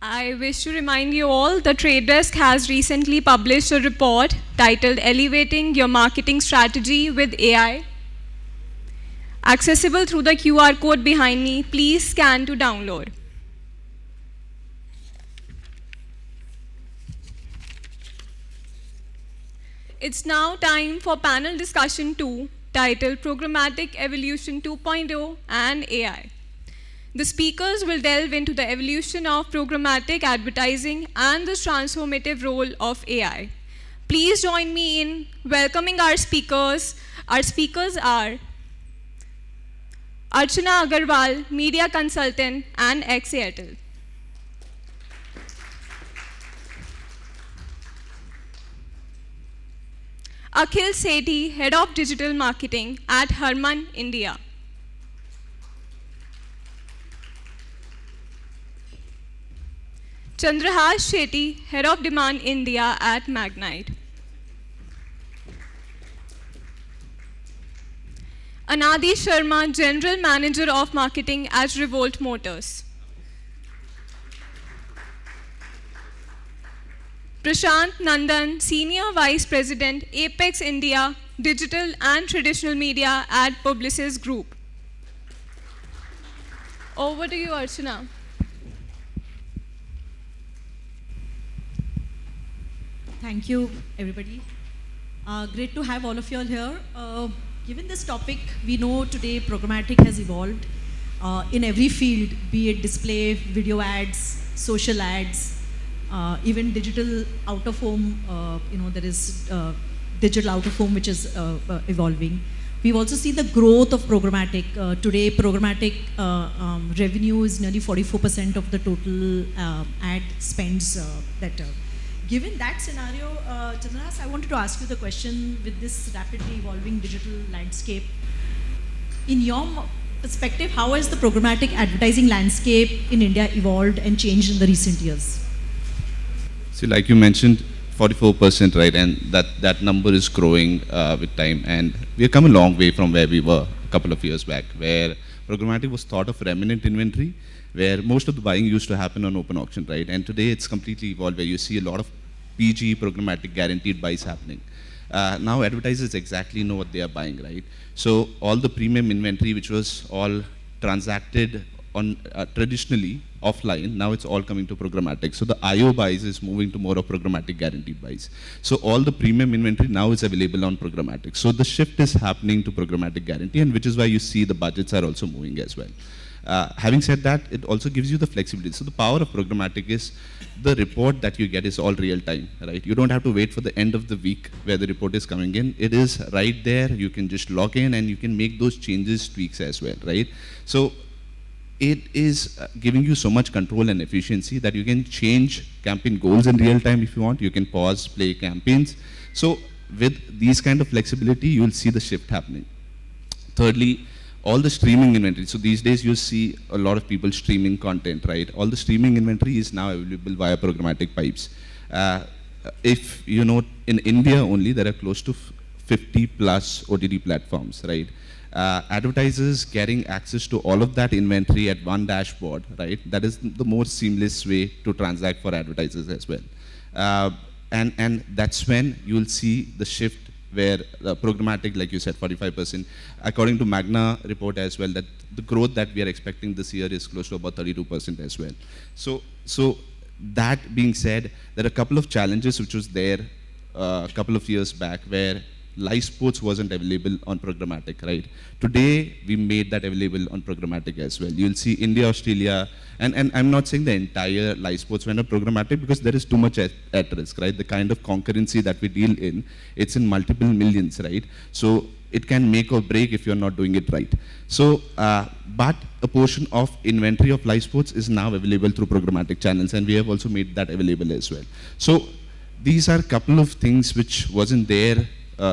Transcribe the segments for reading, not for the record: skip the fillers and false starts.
I wish to remind you all, the Trade Desk has recently published a report titled Elevating Your Marketing Strategy with AI. Accessible through the QR code behind me. Please scan to download. It's now time for panel discussion 2, titled Programmatic Evolution 2.0 and AI. The speakers will delve into the evolution of programmatic advertising and the transformative role of AI. Please join me in welcoming our speakers. Our speakers are Archana Agarwal, media consultant and ex-Airtel. Akhil Sethi, head of digital marketing at HARMAN, India. Chandrahas Sethi, head of demand India at Magnite. Anadi Sharma, general manager of marketing at Revolt Motors. Prashant Nandan, senior vice president, Apex India, digital and traditional media at Publicis Group. Over to you, Archana. Thank you, everybody. Great to have all of you all here. Given this topic, we know today programmatic has evolved in every field, be it display, video ads, social ads, even digital out of home. There is digital out of home which is evolving. We've also seen the growth of programmatic. Today, programmatic revenue is nearly 44% of the total ad spends Given that scenario, Chandras, I wanted to ask you the question with this rapidly evolving digital landscape. In your perspective, how has the programmatic advertising landscape in India evolved and changed in the recent years? See, like you mentioned, 44%, right? And that number is growing with time. And we have come a long way from where we were a couple of years back, where programmatic was thought of remnant inventory, where most of the buying used to happen on open auction, right? And today it's completely evolved, where you see a lot of PG, programmatic guaranteed buys happening. Now advertisers exactly know what they are buying, right? So all the premium inventory, which was all transacted on traditionally offline, now it's all coming to programmatic. So the IO buys is moving to more of programmatic guaranteed buys. So all the premium inventory now is available on programmatic. So the shift is happening to programmatic guarantee, and which is why you see the budgets are also moving as well. Having said that, it also gives you the flexibility. So the power of programmatic is the report that you get is all real time, right? You don't have to wait for the end of the week where the report is coming in. It is right there. You can just log in and you can make those changes, tweaks as well, right? So it is giving you so much control and efficiency that you can change campaign goals in real time if you want. You can pause, play campaigns. So with these kind of flexibility, you will see the shift happening. Thirdly, all the streaming inventory. So these days you see a lot of people streaming content, right? All the streaming inventory is now available via programmatic pipes. If you know, in India only, there are close to 50 plus OTT platforms, right? Advertisers getting access to all of that inventory at one dashboard, right? That is the most seamless way to transact for advertisers as well. And that's when you'll see the shift where programmatic, like you said, 45%. According to Magna report as well, that the growth that we are expecting this year is close to about 32% as well. So that being said, there are a couple of challenges which was there a couple of years back where live sports wasn't available on programmatic, right? Today, we made that available on programmatic as well. You'll see India, Australia, and I'm not saying the entire live sports went on programmatic because there is too much at risk, right? The kind of concurrency that we deal in, it's in multiple millions, right? So it can make or break if you're not doing it right. So, but a portion of inventory of live sports is now available through programmatic channels, and we have also made that available as well. So these are a couple of things which wasn't there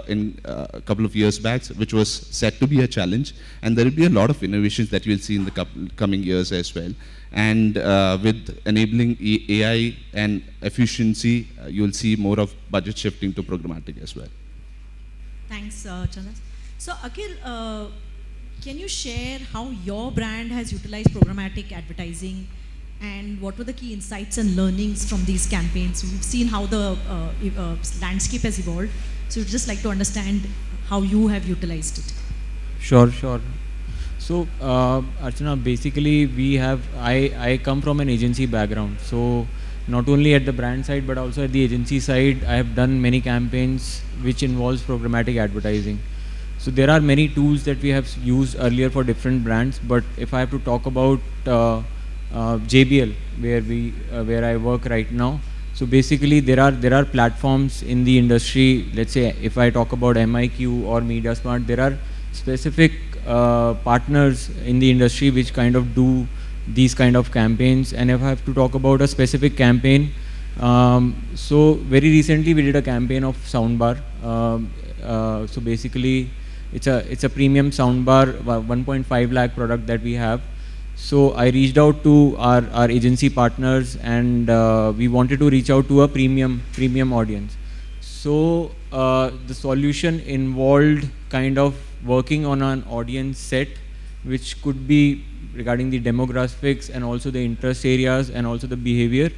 in a couple of years back, which was set to be a challenge, and there will be a lot of innovations that you'll see in the coming years as well. And with enabling AI and efficiency, you'll see more of budget shifting to programmatic as well. Thanks, Chandas. So Akhil, can you share how your brand has utilized programmatic advertising and what were the key insights and learnings from these campaigns? We've seen how the landscape has evolved, so we'd just like to understand how you have utilized it. Sure. So, Archana, basically I come from an agency background. So, not only at the brand side, but also at the agency side, I have done many campaigns which involves programmatic advertising. So, there are many tools that we have used earlier for different brands, but if I have to talk about JBL, where I work right now, so basically there are platforms in the industry. Let's say if I talk about MIQ or MediaSmart, there are specific partners in the industry which kind of do these kind of campaigns. And if I have to talk about a specific campaign, so very recently we did a campaign of soundbar. So basically it's a premium soundbar, 1.5 lakh product that we have. So I reached out to our agency partners, and we wanted to reach out to a premium audience. So the solution involved kind of working on an audience set, which could be regarding the demographics and also the interest areas and also the behavior,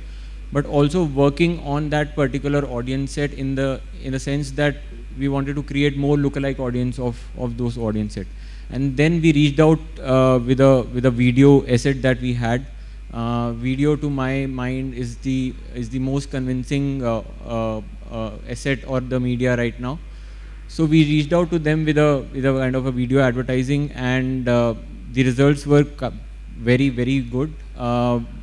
but also working on that particular audience set in the sense that we wanted to create more lookalike audience of those audience set. And then we reached out with a video asset that we had. Video, to my mind, is the most convincing asset or the media right now. So we reached out to them with a kind of a video advertising, and the results were very, very good.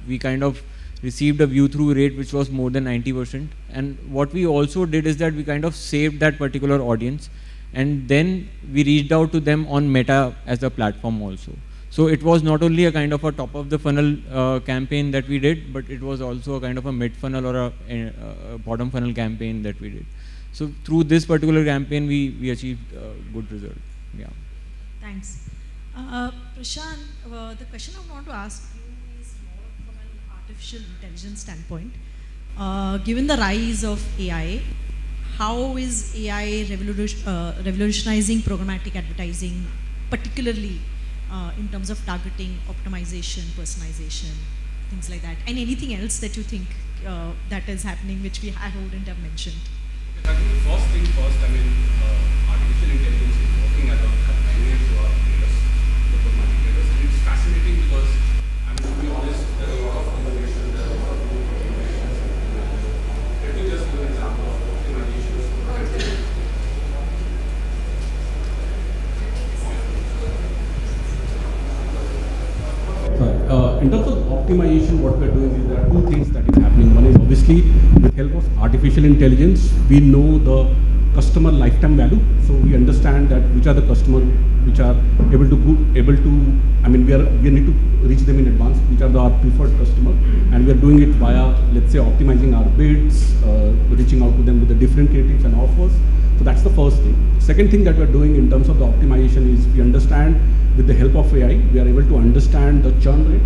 We kind of received a view through rate which was more than 90%. And what we also did is that we kind of saved that particular audience, and then we reached out to them on Meta as a platform also. So it was not only a kind of a top of the funnel campaign that we did, but it was also a kind of a mid funnel or a bottom funnel campaign that we did. So through this particular campaign, we achieved good result. Yeah. Thanks. Prashant, the question I want to ask you is more from an artificial intelligence standpoint. Given the rise of AI, how is AI revolutionizing programmatic advertising, particularly in terms of targeting, optimization, personalization, things like that, and anything else that you think that is happening which I wouldn't have mentioned? I think first thing first, artificial intelligence is working as a companion to our traders, the programmatic traders, and it's fascinating because, to be honest, there are a lot of innovation, there are a lot of new innovations. Let me just give an example of optimization. In terms of optimization, what we are doing is there are two things that is happening. One is obviously with help of artificial intelligence, we know the customer lifetime value. So we understand that which are the customers which are able to, we need to reach them in advance, which are our preferred customer, and we are doing it via, let's say, optimizing our bids, reaching out to them with the different creatives and offers. So that's the first thing. Second thing that we are doing in terms of the optimization is we understand with the help of AI, we are able to understand the churn rate,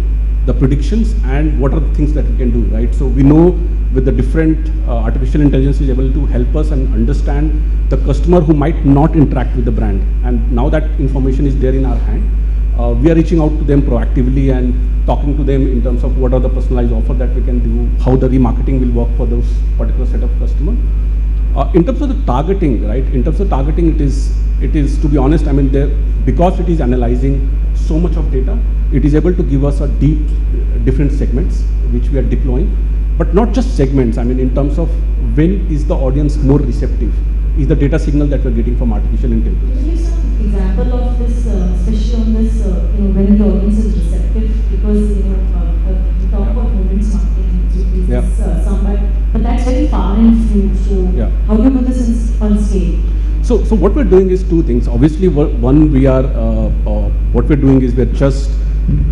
the predictions, and what are the things that we can do, right? So we know with the different artificial intelligence is able to help us and understand the customer who might not interact with the brand. And now that information is there in our hand, we are reaching out to them proactively and talking to them in terms of what are the personalized offer that we can do, how the remarketing will work for those particular set of customers. In terms of the targeting, right? In terms of targeting, it is to be honest, because it is analyzing so much of data, it is able to give us a different segments which we are deploying, but not just segments. In terms of when is the audience more receptive, is the data signal that we are getting from artificial intelligence. Can you give some example of this, especially on this, when the audience is receptive? Because we talk about moments marketing, but that's very far and few. So how do you do this on scale? So what we're doing is two things. Obviously, one, we are what we're doing is we're just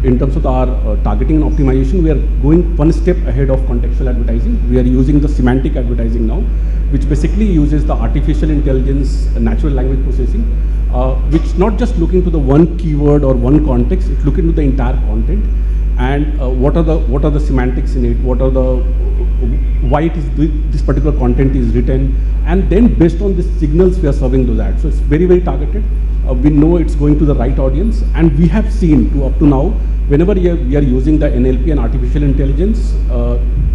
in terms of our targeting and optimization, we are going one step ahead of contextual advertising. We are using the semantic advertising now, which basically uses the artificial intelligence, natural language processing, which not just looking to the one keyword or one context, it's looking to the entire content. and what are the semantics in it, what are the why it is this particular content is written, and then based on the signals we are serving those ads. So it's very, very targeted. We know it's going to the right audience, and we have seen up to now, whenever we are using the NLP and artificial intelligence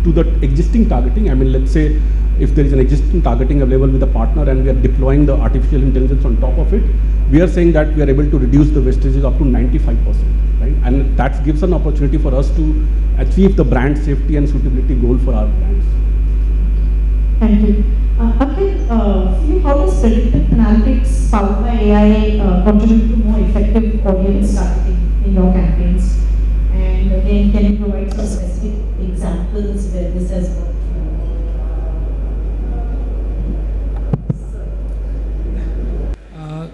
to the existing targeting. I mean, let's say if there is an existing targeting available with a partner and we are deploying the artificial intelligence on top of it, we are saying that we are able to reduce the wastages up to 95%, right? And that gives an opportunity for us to achieve the brand safety and suitability goal for our brands. Thank you. Akhil, how does predictive analytics powered by AI contribute to more effective audience targeting in your campaigns? And again, can you provide some specific examples where this has worked?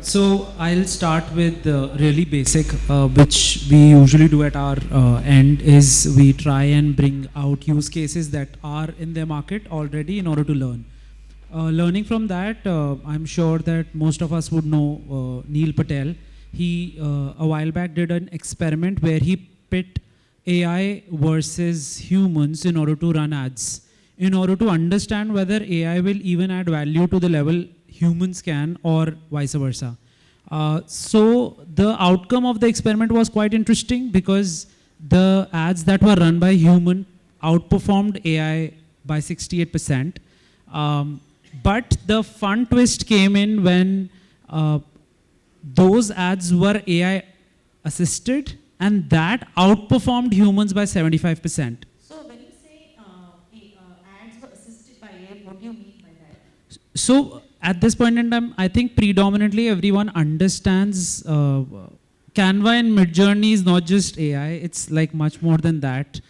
So I'll start with really basic, which we usually do at our end, is we try and bring out use cases that are in their market already in order to learn. Learning from that, I'm sure that most of us would know Neil Patel. He, a while back, did an experiment where he pit AI versus humans in order to run ads, in order to understand whether AI will even add value to the level humans can, or vice versa. So the outcome of the experiment was quite interesting, because the ads that were run by human outperformed AI by 68%. But the fun twist came in when those ads were AI assisted, and that outperformed humans by 75%. So when you say ads were assisted by AI, what do you mean by that? So at this point in time, I think predominantly everyone understands Canva and Midjourney is not just AI, it's like much more than that.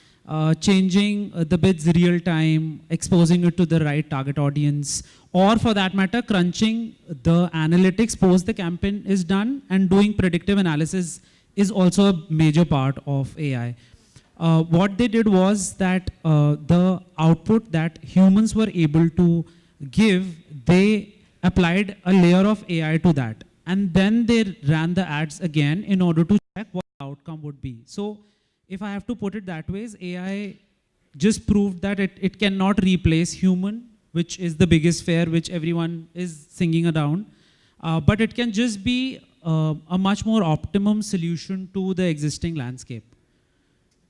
Changing the bids real time, exposing it to the right target audience, or for that matter, crunching the analytics post the campaign is done, and doing predictive analysis is also a major part of AI. What they did was that the output that humans were able to give, they applied a layer of AI to that. And then they ran the ads again in order to check what the outcome would be. So if I have to put it that way, AI just proved that it cannot replace human, which is the biggest fear which everyone is singing around. But it can just be a much more optimum solution to the existing landscape.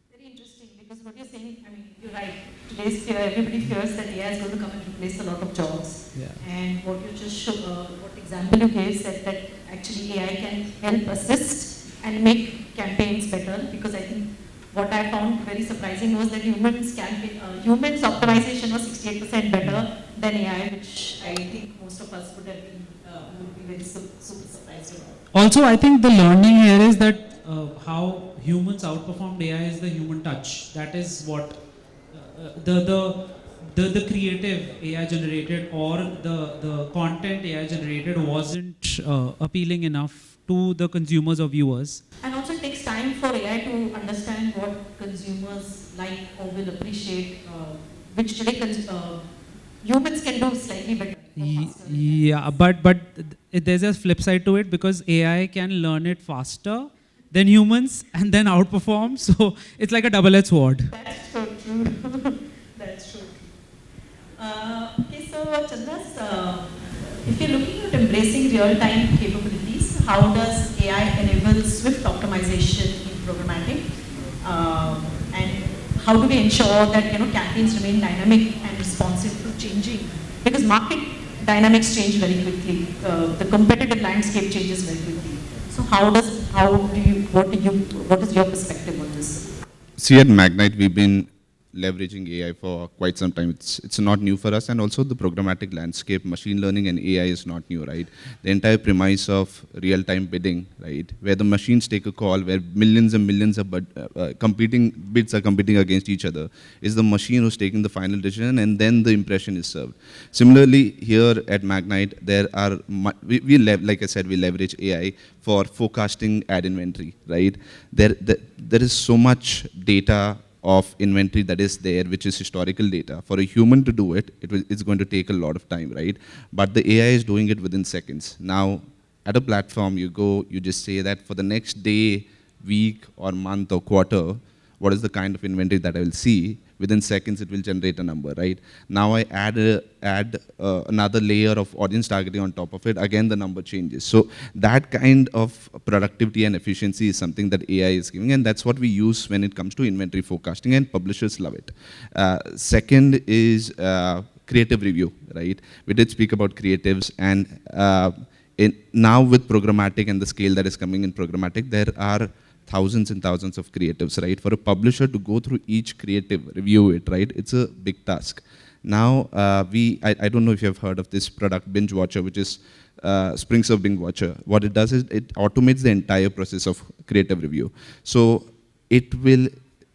Very interesting, because what you're saying, I mean, you're right. Today's fear, everybody fears that AI is going to come and replace a lot of jobs. Yeah. And what you just showed, what example you gave said that actually AI can help assist and make campaigns better, because I think what I found very surprising was that humans optimization was 68% better than AI, which I think most of us would have been would be very super surprised about. Also, I think the learning here is that how humans outperformed AI is the human touch. That is what the creative AI generated, or the content AI generated wasn't appealing enough to the consumers or viewers. And also it takes time for AI to understand what consumers like or will appreciate, which today humans can do slightly better. Yeah, but there's a flip side to it, because AI can learn it faster than humans and then outperform. So it's like a double-edged sword. That's so true. That's true. Okay, so Chandras, if you're looking at embracing real-time capabilities, how does AI enable swift optimization in programmatic? And how do we ensure that campaigns remain dynamic and responsive to changing? Because market dynamics change very quickly. The competitive landscape changes very quickly. So what is your perspective on this? See, at Magnite, we've been leveraging AI for quite some time. It's not new for us, and also the programmatic landscape, machine learning and AI is not new, right? The entire premise of real-time bidding, right, where the machines take a call, where millions and millions of competing bids are competing against each other, is the machine who's taking the final decision, and then the impression is served. Similarly, here at Magnite, there are like I said, we leverage AI for forecasting ad inventory, right? There is so much data of inventory that is there, which is historical data. For a human to do it, it's going to take a lot of time, right? But the AI is doing it within seconds. Now, at a platform, you just say that for the next day, week, or month, or quarter, what is the kind of inventory that I will see, within seconds it will generate a number, right? Now I add another layer of audience targeting on top of it, again the number changes. So that kind of productivity and efficiency is something that AI is giving, and that's what we use when it comes to inventory forecasting, and publishers love it. Second is creative review, right? We did speak about creatives, and now with programmatic and the scale that is coming in programmatic, there are thousands and thousands of creatives, right? For a publisher to go through each creative, review it, right? It's a big task. Now, I don't know if you have heard of this product, Binge Watcher, which is Springs of Binge Watcher. What it does is it automates the entire process of creative review. So it will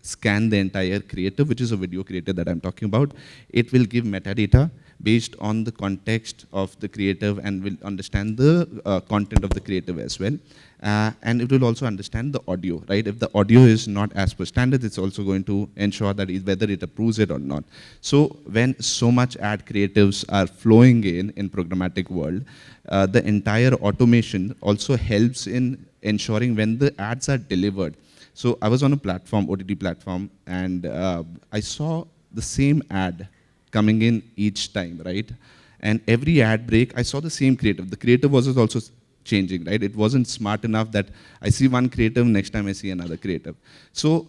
scan the entire creative, which is a video creative that I'm talking about. It will give metadata based on the context of the creative and will understand the content of the creative as well. And it will also understand the audio, right? If the audio is not as per standard, it's also going to ensure that whether it approves it or not. So when so much ad creatives are flowing in programmatic world, the entire automation also helps in ensuring when the ads are delivered. So I was on a platform, OTT platform, and I saw the same ad coming in each time, right? And every ad break, I saw the same creative. The creative was also changing, right? It wasn't smart enough that I see one creative, next time I see another creative. So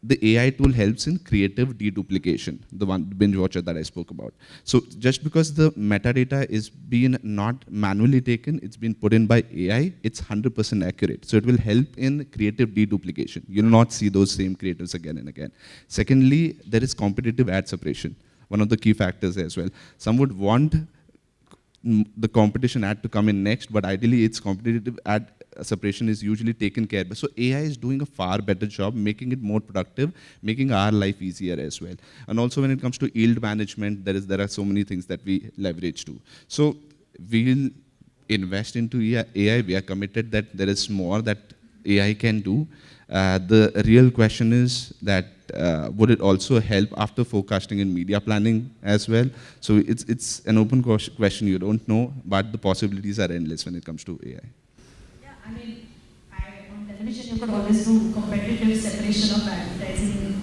the AI tool helps in creative deduplication, the Binge Watcher that I spoke about. So just because the metadata is being not manually taken, it's been put in by AI, it's 100% accurate. So it will help in creative deduplication. You will not see those same creatives again and again. Secondly, there is competitive ad suppression, one of the key factors as well. Some would want the competition ad to come in next, but ideally its competitive ad suppression is usually taken care of. So AI is doing a far better job, making it more productive, making our life easier as well. And also when it comes to yield management, there are so many things that we leverage to. So we'll invest into AI. We are committed that there is more that AI can do. The real question is that would it also help after forecasting in media planning as well? So it's an open question, you don't know, but the possibilities are endless when it comes to AI. Yeah, I mean, on television you could always do competitive separation of advertising.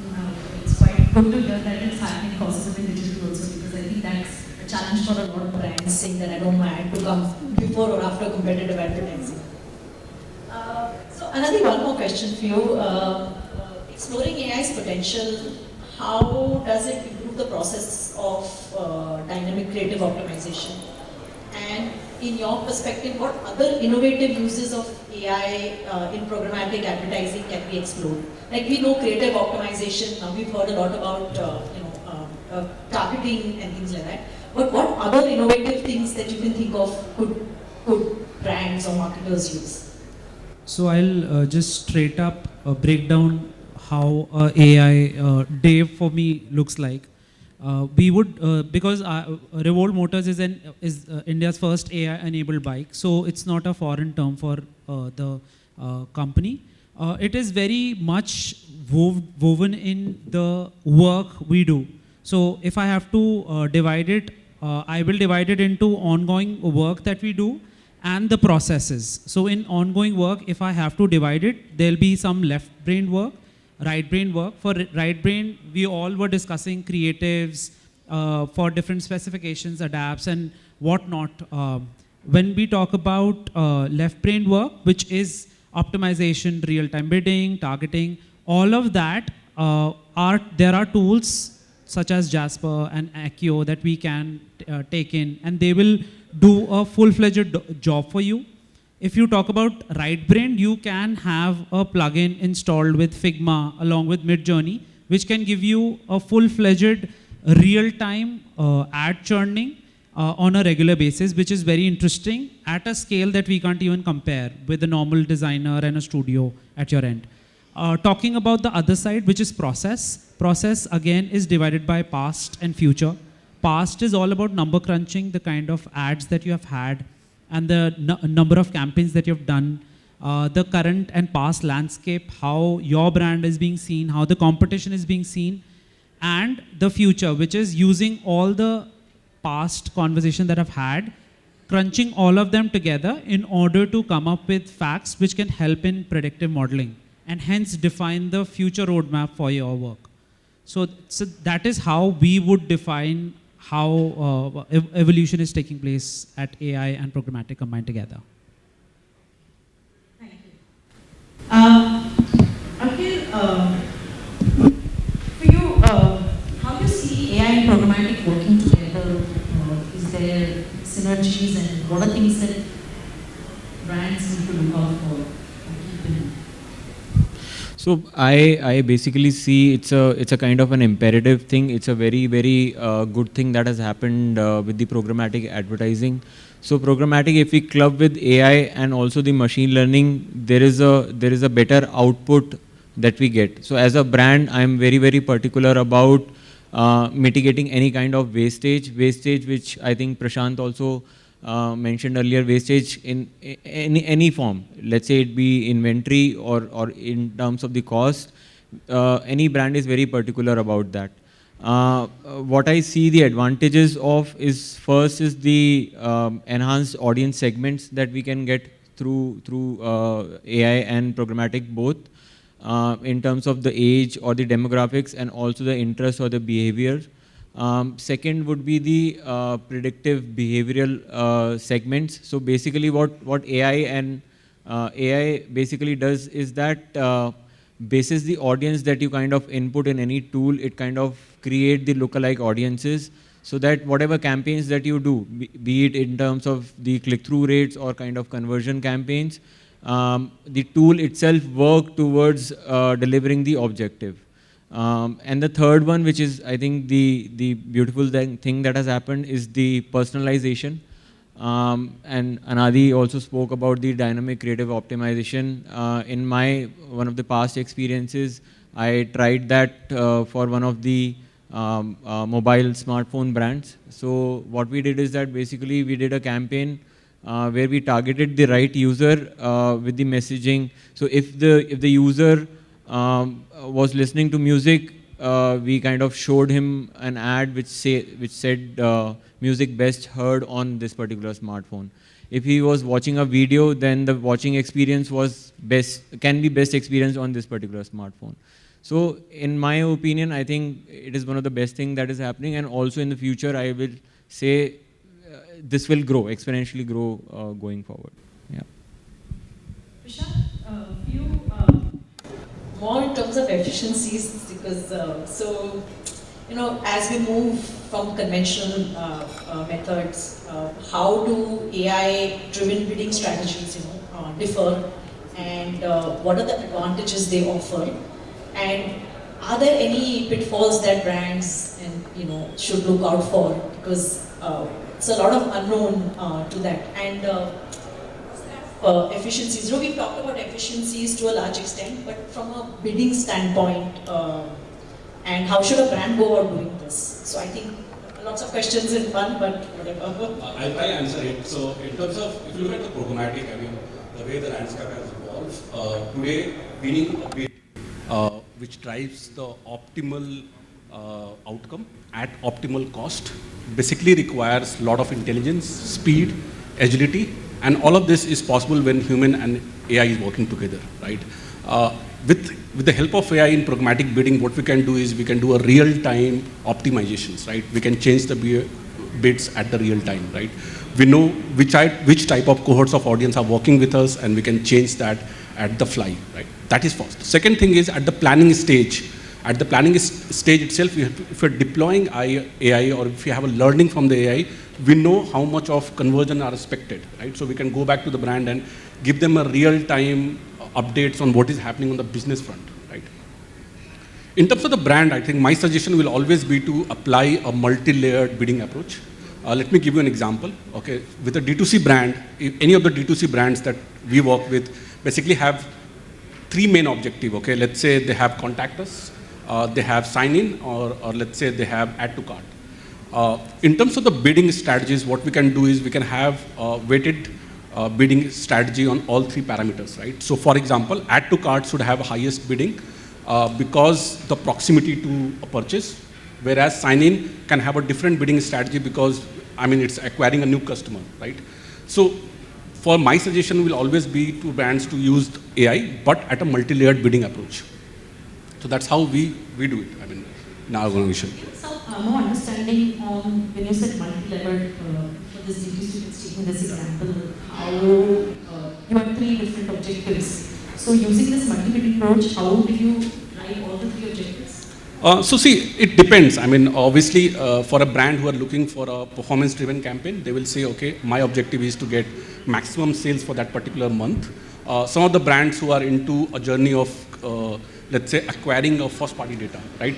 It's quite good to hear that it's happening possibly in digital also, because I think that's a challenge for a lot of brands, saying that I don't want ad to come before or after competitive advertising. So another one more question for you. Exploring AI's potential, how does it improve the process of dynamic creative optimization? And in your perspective, what other innovative uses of AI in programmatic advertising can be explored? Like we know creative optimization, now we've heard a lot about targeting and things like that. But what other innovative things that you can think of could brands or marketers use? So I'll just straight up break down how AI day for me looks like. We would, because Revolt Motors is India's first AI-enabled bike, so it's not a foreign term for the company. It is very much woven in the work we do. So if I have to divide it, I will divide it into ongoing work that we do and the processes. So in ongoing work, if I have to divide it, there'll be some left-brain work, right-brain work. For right-brain, we all were discussing creatives for different specifications, adapts, and whatnot. When we talk about left-brain work, which is optimization, real-time bidding, targeting, all of that, there are tools such as Jasper and Akhil that we can take in, and they will do a full-fledged job for you. If you talk about right brain, you can have a plugin installed with Figma along with Midjourney, which can give you a full-fledged real-time ad churning on a regular basis, which is very interesting at a scale that we can't even compare with a normal designer and a studio at your end. Talking about the other side, which is process. Process, again, is divided by past and future. Past is all about number crunching, the kind of ads that you have had, and the number of campaigns that you've done, the current and past landscape, how your brand is being seen, how the competition is being seen, and the future, which is using all the past conversation that I've had, crunching all of them together in order to come up with facts which can help in predictive modeling and hence define the future roadmap for your work. So that is how we would define how evolution is taking place at AI and programmatic combined together. Thank you. Akhil, for you, how do you see AI and programmatic working together? Is there synergies, and what are things that brands need to look out for? So I basically see it's a kind of an imperative thing. It's a very good thing that has happened with the programmatic advertising. So programmatic, if we club with AI and also the machine learning, there is a better output that we get. So as a brand, I'm very particular about mitigating any kind of wastage which I think Prashant also mentioned earlier, wastage in any form. Let's say it be inventory or in terms of the cost. Any brand is very particular about that. What I see the advantages of is, first is the enhanced audience segments that we can get through AI and programmatic both, in terms of the age or the demographics and also the interest or the behavior. Second would be the predictive behavioral segments. So basically what AI basically does is that basis the audience that you kind of input in any tool, it kind of create the lookalike audiences, so that whatever campaigns that you do, be it in terms of the click-through rates or kind of conversion campaigns, the tool itself work towards delivering the objective. And the third one, which is I think the beautiful thing that has happened, is the personalization. And Anadi also spoke about the dynamic creative optimization. In one of the past experiences, I tried that for one of the mobile smartphone brands. So what we did is that basically we did a campaign where we targeted the right user with the messaging. So if the user was listening to music, we kind of showed him an ad which said music best heard on this particular smartphone. If he was watching a video, then the watching experience can be best experienced on this particular smartphone. So in my opinion, I think it is one of the best things that is happening, and also in the future, I will say this will exponentially grow going forward. Yeah. Prashant, few more in terms of efficiencies, because as we move from conventional methods, how do AI-driven bidding strategies differ, and what are the advantages they offer, and are there any pitfalls that brands should look out for, because it's a lot of unknown to that. And efficiencies. We've talked about efficiencies to a large extent, but from a bidding standpoint, and how should a brand go about doing this? So I think lots of questions in one, but whatever. I'll answer it. So in terms of, if you look at the programmatic, the way the landscape has evolved, today winning a bid which drives the optimal outcome at optimal cost basically requires a lot of intelligence, speed, agility, and all of this is possible when human and AI is working together, right? With the help of AI in programmatic bidding, what we can do is we can do a real-time optimizations, right? We can change the bids at the real time, right? We know which type of cohorts of audience are working with us, and we can change that at the fly, right? That is first. Second thing is at the planning stage. At the planning stage itself, if you're deploying AI or if you have a learning from the AI, we know how much of conversion are expected, right? So we can go back to the brand and give them a real-time updates on what is happening on the business front, right? In terms of the brand, I think my suggestion will always be to apply a multi-layered bidding approach. Let me give you an example, okay? With a D2C brand, any of the D2C brands that we work with basically have three main objectives, okay? Let's say they have contact us, they have sign in, or let's say they have add to cart. In terms of the bidding strategies, what we can do is we can have weighted bidding strategy on all three parameters, right? So for example, add to cart should have highest bidding because the proximity to a purchase, whereas sign in can have a different bidding strategy because it's acquiring a new customer, right? So for my suggestion will always be to brands to use AI, but at a multi-layered bidding approach. So that's how we do it, I mean, in our organization. So, more understanding on when you said multi-level for this D2C, taking this example, how you have 3 different objectives. So using this multi-bidding approach, how do you drive all the 3 objectives? So see, it depends. I mean, obviously, for a brand who are looking for a performance-driven campaign, they will say, okay, my objective is to get maximum sales for that particular month. Some of the brands who are into a journey of, let's say, acquiring of first-party data, right,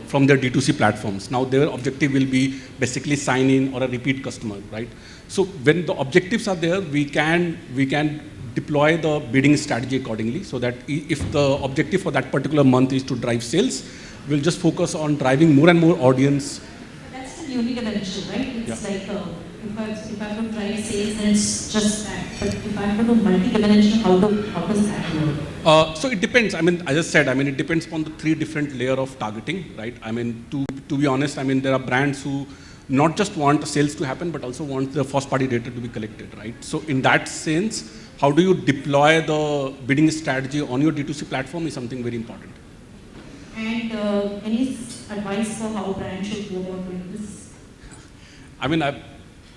from their D2C platforms. Now, their objective will be basically sign-in or a repeat customer, right? So when the objectives are there, we can deploy the bidding strategy accordingly, so that if the objective for that particular month is to drive sales, we'll just focus on driving more and more audience. That's the unique dimension, right? It's like if I have to drive sales, then it's just that. But if I have to do multi-dimensional, how does that work? So it depends. I mean, as I said, I mean, it depends upon the 3 different layers of targeting, right? I mean, to be honest, I mean, there are brands who not just want sales to happen, but also want the first-party data to be collected, right? So in that sense, how do you deploy the bidding strategy on your D2C platform is something very important. And any advice for how brands should go about doing this? I mean,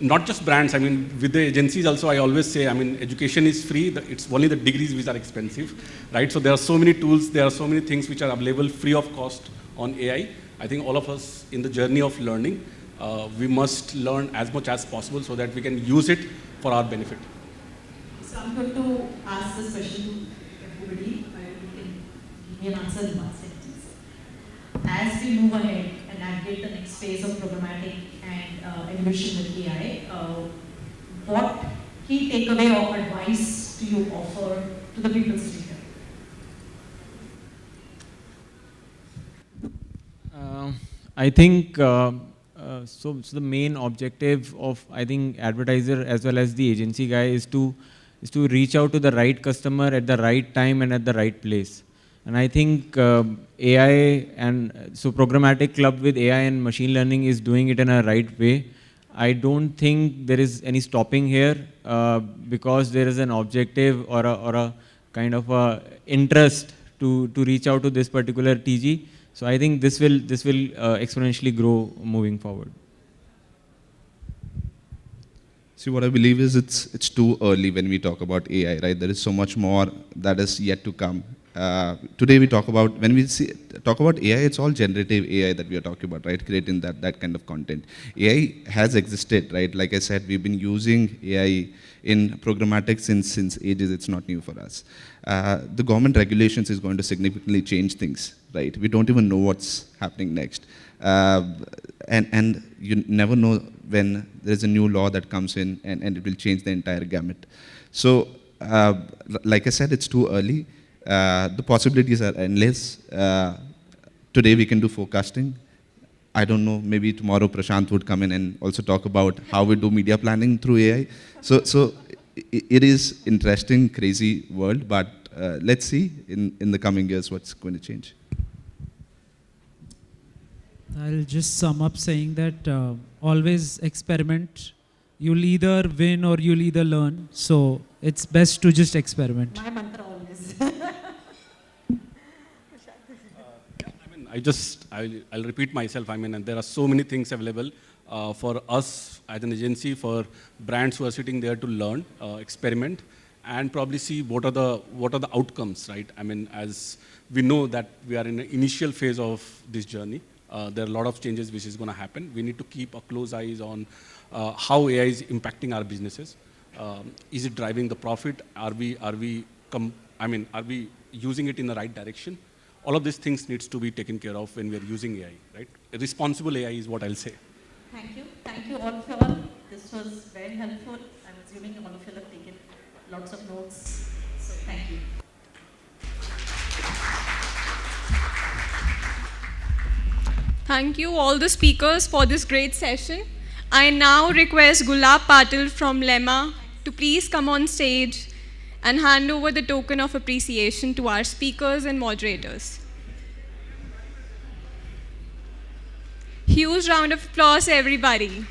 not just brands, I mean, with the agencies also, I always say, I mean, education is free, it's only the degrees which are expensive, right? So there are so many tools, there are so many things which are available free of cost on AI. I think all of us in the journey of learning, we must learn as much as possible so that we can use it for our benefit. So I'm going to ask this question to everybody. You can give me an answer in 1 sentence. As we move ahead and navigate the next phase of programmatic and evolution with AI, what key takeaway or advice do you offer to the people sitting here? I think so the main objective of, I think, advertiser as well as the agency guy is to reach out to the right customer at the right time and at the right place. And I think AI and so programmatic clubbed with AI and machine learning is doing it in a right way. I don't think there is any stopping here because there is an objective or a kind of a interest to reach out to this particular TG. So I think this will exponentially grow moving forward. See, what I believe is it's too early when we talk about AI, right? There is so much more that is yet to come. Today we talk about, when we talk about AI, it's all generative AI that we are talking about, right? Creating that kind of content. AI has existed, right? Like I said, we've been using AI in programmatic since ages. It's not new for us. The government regulations is going to significantly change things, right? We don't even know what's happening next. And you never know when there's a new law that comes in and it will change the entire gamut. So, like I said, it's too early. The possibilities are endless. Today we can do forecasting. I don't know, maybe tomorrow Prashant would come in and also talk about how we do media planning through AI. So it is interesting, crazy world, but let's see in the coming years what's going to change. I'll just sum up saying that always experiment. You'll either win or you'll either learn. So it's best to just experiment. My mantra always. I'll repeat myself. I mean, and there are so many things available for us as an agency, for brands who are sitting there to learn, experiment, and probably see what are the outcomes, right? I mean, as we know that we are in the initial phase of this journey. There are a lot of changes which is going to happen. We need to keep a close eyes on how AI is impacting our businesses. Is it driving the profit? Are we using it in the right direction? All of these things needs to be taken care of when we are using AI, right? Responsible AI is what I'll say. Thank you. Thank you all of you all. This was very helpful. I'm assuming all of you have taken lots of notes. So thank you. Thank you all the speakers for this great session. I now request Gulab Patil from Lemma to please come on stage and hand over the token of appreciation to our speakers and moderators. Huge round of applause, everybody.